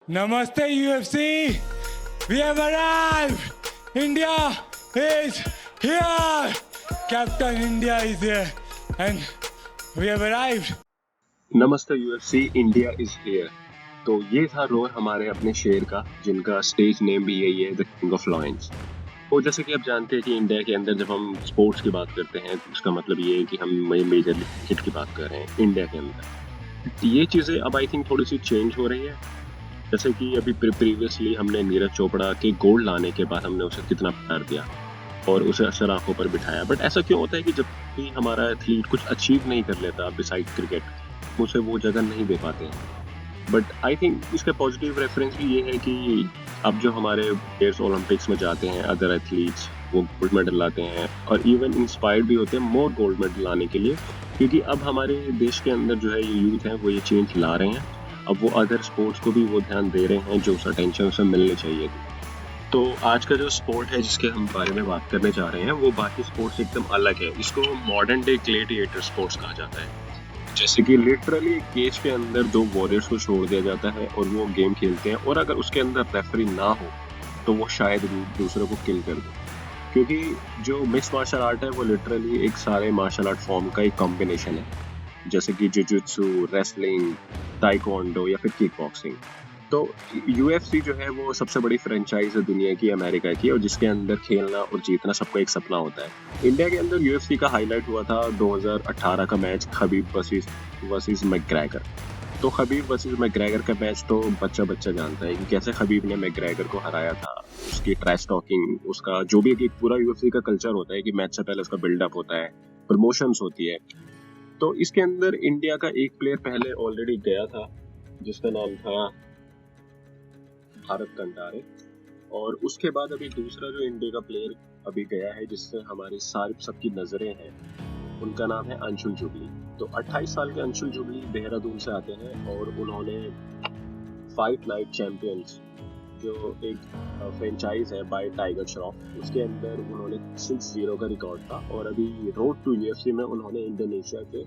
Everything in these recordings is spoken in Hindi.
Namaste UFC. We have arrived. India is here. Captain India is here and we have arrived. नमस्ते यूएफसी इंडिया इज हियर। तो ये था रोल हमारे अपने शेर का, जिनका स्टेज नेम भी यही है, द किंग ऑफ लॉयंस। तो जैसे कि आप जानते हैं कि इंडिया के अंदर जब हम स्पोर्ट्स की बात करते हैं तो उसका मतलब ये है कि हम मेजर लीग क्रिकेट की बात कर रहे हैं इंडिया के अंदर। ये चीज़ें अब आई थिंक थोड़ी सी चेंज हो रही है। जैसे कि अभी प्रीवियसली हमने नीरज चोपड़ा के गोल्ड लाने के बाद हमने उसे कितना प्यार दिया और उसे अक्सर आंखों पर बिठाया। बट ऐसा क्यों होता है कि जब भी हमारा एथलीट कुछ अचीव नहीं कर लेता बिसाइड क्रिकेट, उसे वो जगह नहीं दे पाते हैं। बट आई थिंक इसका पॉजिटिव रेफरेंस भी ये है कि अब जो हमारे प्लेयर्स ओलंपिक्स में जाते हैं, अदर एथलीट्स, वो गोल्ड मेडल लाते हैं और इवन इंस्पायर्ड भी होते हैं मोर गोल्ड मेडल लाने के लिए, क्योंकि अब हमारे देश के अंदर जो है ये यूथ है वो ये चेंज ला रहे हैं। अब वो अदर स्पोर्ट्स को भी वो ध्यान दे रहे हैं जो उस अटेंशन उसे मिलनी चाहिए थी। तो आज का जो स्पोर्ट है जिसके हम बारे में बात करने जा रहे हैं वो बाकी स्पोर्ट्स से एकदम अलग है। इसको मॉडर्न डे ग्लैडिएटर स्पोर्ट्स कहा जाता है। जैसे कि लिटरली एक केज के अंदर दो वॉरियर्स को छोड़ दिया जाता है और वो गेम खेलते हैं, और अगर उसके अंदर रेफरी ना हो तो वो शायद दूसरे को किल कर दे, क्योंकि जो मिक्स मार्शल आर्ट है वो लिटरली एक सारे मार्शल आर्ट फॉर्म का एक कॉम्बिनेशन है, जैसे कि जुजुत्सु, रेसलिंग, ताइक्वांडो या फिर किक बॉक्सिंग। तो यूएफसी जो है वो सबसे बड़ी फ्रेंचाइज है दुनिया की, अमेरिका की, और जिसके अंदर खेलना और जीतना सबका एक सपना होता है। इंडिया के अंदर यूएफसी का हाईलाइट हुआ था 2018 का मैच खबीब वर्सेस मैकग्रेगर। तो खबीब वर्सेस मैकग्रेगर का मैच तो बच्चा बच्चा जानता है कि कैसे खबीब ने मैकग्रेगर को हराया था। उसकी ट्रैश टॉकिंग, उसका जो भी एक पूरा यूएफसी का कल्चर होता है कि मैच से पहले उसका बिल्डअप होता है, प्रमोशंस होती है। तो इसके अंदर इंडिया का एक प्लेयर पहले ऑलरेडी गया था जिसका नाम था भारत कंटारे, और उसके बाद अभी दूसरा जो इंडिया का प्लेयर अभी गया है जिससे हमारी सारी सबकी नजरें हैं, उनका नाम है अंशुल जुबली। तो 28 साल के अंशुल जुबली देहरादून से आते हैं और उन्होंने फाइट नाइट चैंपियंस जो एक फ्रेंचाइज है बाय टाइगर श्रॉफ, उसके अंदर उन्होंने 6-0 का रिकॉर्ड था, और अभी रोड टू यूएफसी में उन्होंने इंडोनेशिया के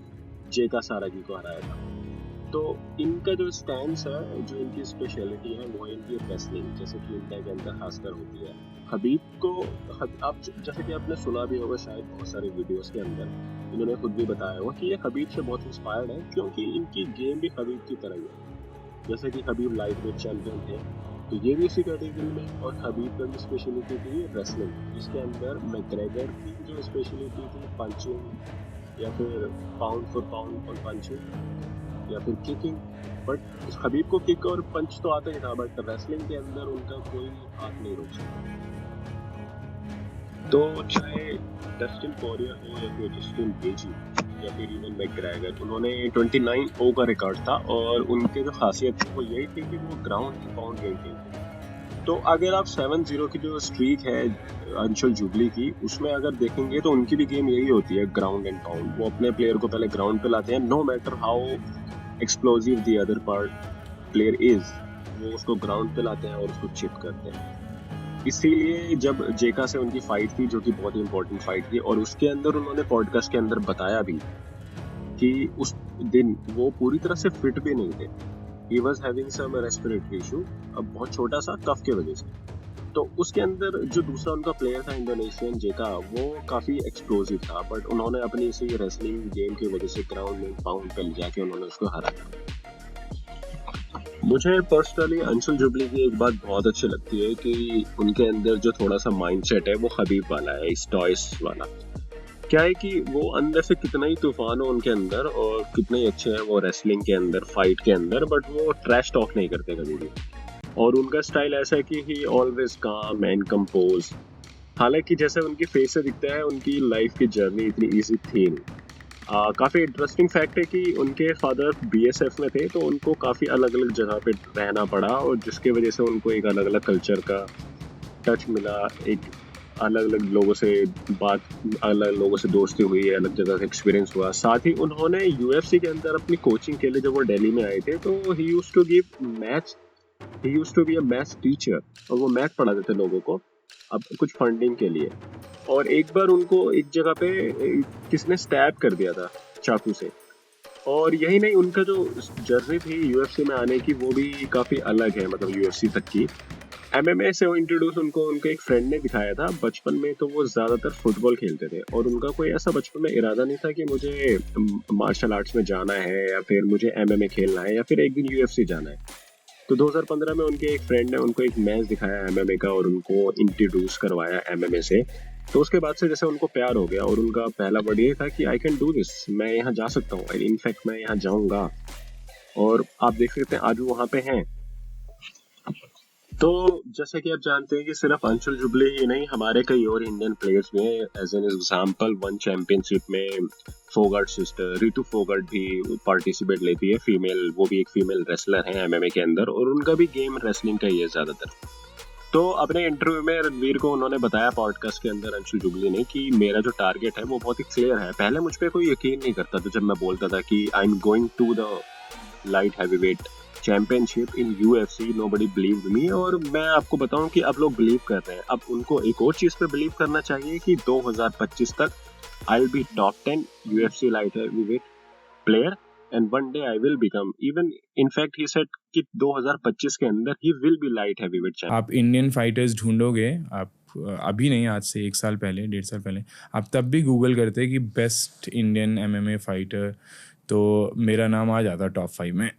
जेका सारागी को हराया था। तो इनका जो स्टैंस है, जो इनकी स्पेशलिटी है वो है इनकी रेसलिंग, जैसे कि इंडिया के अंदर खासकर होती है। खबीब को आप जैसे कि आपने सुना भी होगा शायद बहुत सारे वीडियोस के अंदर, इन्होंने खुद भी बताया होगा कि ये खबीब से बहुत इंस्पायर्ड है, क्योंकि इनकी गेम भी खबीब की तरह ही है। जैसे कि खबीब लाइट वेट चैंपियन थे, तो ये भी इसी कैटेगरी में, और खबीब का भी स्पेशलिटी थी रेसलिंग, जिसके अंदर मैकग्रेगर की जो स्पेशलिटी थी पंचिंग या फिर पाउंड फॉर पाउंड और पंचिंग या फिर किकिंग। बट खबीब को किक और पंच तो आता ही था, बट रेसलिंग के अंदर उनका कोई हाथ नहीं रोक सकता। तो चाहे डस्टिन पोरियर हो या फिर जस्टिन गेजी या फिर इवन मैकग्रेगर, उन्होंने 29-0 का रिकॉर्ड था, और उनके जो खासियत थी वो यही थी कि वो ग्राउंड एंड पाउंड गेम खेलते थे। तो अगर आप 7-0 की जो स्ट्रीक है अंशुल जुबली की, उसमें अगर देखेंगे तो उनकी भी गेम यही होती है, ग्राउंड एंड पाउंड। वो अपने प्लेयर को पहले ग्राउंड पे लाते हैं, no matter how explosive the other player is, वो उसको ग्राउंड पे लाते हैं और उसको चिप करते हैं। इसीलिए जब जेका से उनकी फाइट थी, जो कि बहुत ही इंपॉर्टेंट फाइट थी, और उसके अंदर उन्होंने पॉडकास्ट के अंदर बताया भी कि उस दिन वो पूरी तरह से फिट भी नहीं थे। He was having some respiratory issue, अब बहुत छोटा सा कफ के वजह से। तो उसके अंदर जो दूसरा उनका प्लेयर था इंडोनेशियन जेका, वो काफी एक्सप्लोसिव था, बट उन्होंने अपनी इसी रेसलिंग गेम की वजह से ग्राउंड में पाउंड पे ले जाके उन्होंने उसको हराया। मुझे पर्सनली अंशुल जुबली की एक बात बहुत अच्छी लगती है कि उनके अंदर जो थोड़ा सा माइंडसेट है वो खबीब वाला है, स्टॉइस वाला। क्या है कि वो अंदर से कितना ही तूफान हो उनके अंदर और कितने ही अच्छे हैं वो रेसलिंग के अंदर, फाइट के अंदर, बट वो ट्रैश टॉक नहीं करते कभी भी। और उनका स्टाइल ऐसा है कि ही ऑलवेज काम एंड कंपोज। हालांकि जैसे उनकी फेस से दिखता है उनकी लाइफ की जर्नी इतनी इजी थी नहीं। काफ़ी इंटरेस्टिंग फैक्ट है कि उनके फादर बीएसएफ में थे, तो उनको काफ़ी अलग अलग जगह पे रहना पड़ा, और जिसके वजह से उनको एक अलग अलग कल्चर का टच मिला, एक अलग अलग लोगों से अलग लोगों से दोस्ती हुई, अलग जगह का एक्सपीरियंस हुआ। साथ ही उन्होंने यूएफसी के अंदर अपनी कोचिंग के लिए जब वो दिल्ली में आए थे, तो he used to be a maths teacher, और वो मैथ पढ़ाते थे लोगों को अब कुछ फंडिंग के लिए। और एक बार उनको एक जगह पे किसने स्टैब कर दिया था चाकू से, और यही नहीं, उनका जो जर्नी थी यूएफसी में आने की वो भी काफ़ी अलग है, मतलब यूएफसी तक की। एमएमए से वो इंट्रोड्यूस उनको उनके एक फ्रेंड ने दिखाया था। बचपन में तो वो ज़्यादातर फुटबॉल खेलते थे और उनका कोई ऐसा बचपन में इरादा नहीं था कि मुझे मार्शल आर्ट्स में जाना है या फिर मुझे एमएमए खेलना है या फिर एक दिन यूएफसी जाना है। तो 2015 में उनके एक फ्रेंड ने उनको एक मैच दिखाया एमएमए का और उनको इंट्रोड्यूस करवाया एमएमए से। तो उसके बाद से जैसे उनको प्यार हो गया और उनका पहला वर्ड ये था कि आई कैन डू दिस, मैं यहाँ जा सकता हूँ, इनफैक्ट मैं यहाँ जाऊँगा। और आप देख सकते हैं आज वो वहाँ पे हैं। तो जैसे कि आप जानते हैं कि सिर्फ अंशुल जुबली ही नहीं, हमारे कई और इंडियन प्लेयर्स भी हैं। As an example, one championship में फोगाट सिस्टर रितु फोगाट भी पार्टिसिपेट लेती है, फीमेल, वो भी एक फीमेल रेसलर है एमएमए के अंदर और उनका भी गेम रेसलिंग का ही है ज़्यादातर। तो अपने इंटरव्यू में रणवीर को उन्होंने बताया पॉडकास्ट के अंदर, अंशुल जुबली ने, कि मेरा जो टारगेट है वो बहुत ही क्लियर है। पहले मुझ पर कोई यकीन नहीं करता था जब मैं बोलता था कि I am going to the light heavyweight championship in UFC, nobody believed me. और मैं आपको बताऊं कि अब लोग बिलीव कर रहे हैं। अब उनको एक और चीज पे बिलीव करना चाहिए कि 2025 तक I will be top 10 UFC light heavyweight player and one day I will become, even in fact he said कि 2025 के अंदर he will be light heavyweight champion. आप इंडियन फाइटर्स ढूंढोगे, आप अभी नहीं, आज से 1 साल पहले, 1.5 साल पहले, आप तब भी गूगल करते कि बेस्ट इंडियन एमएमए फाइटर, तो मेरा नाम आ जाता टॉप 5 में।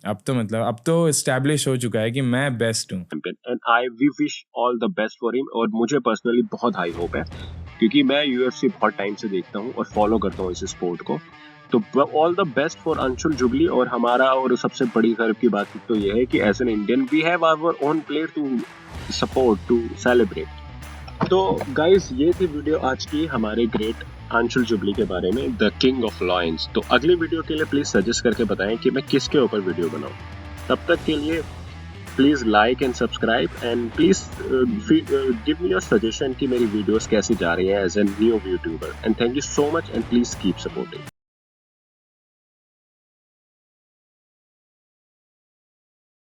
अब तो मतलब अब तो एस्टैब्लिश हो चुका है कि मैं बेस्ट हूँ। And I we wish all the best for him. और मुझे पर्सनली बहुत हाई होप है क्योंकि मैं यूएफसी बहुत टाइम से देखता हूँ और फॉलो करता हूँ इस स्पोर्ट को। तो all the best for Anshul jubilee. और हमारा और सबसे बड़ी गर्व की बात तो यह है कि as an Indian we have our own player to support, to celebrate. तो गाइस, ये थी वीडियो आज की हमारे ग्रेट अंशुल जुबली के बारे में, द किंग ऑफ लॉयंस। तो अगली वीडियो के लिए प्लीज सजेस्ट करके बताएं कि मैं किसके ऊपर वीडियो बनाऊं। तब तक के लिए please like and subscribe and please give me your suggestion कि मेरी वीडियोस कैसी जा रही हैं as a new YouTuber. And thank you so much and please keep supporting.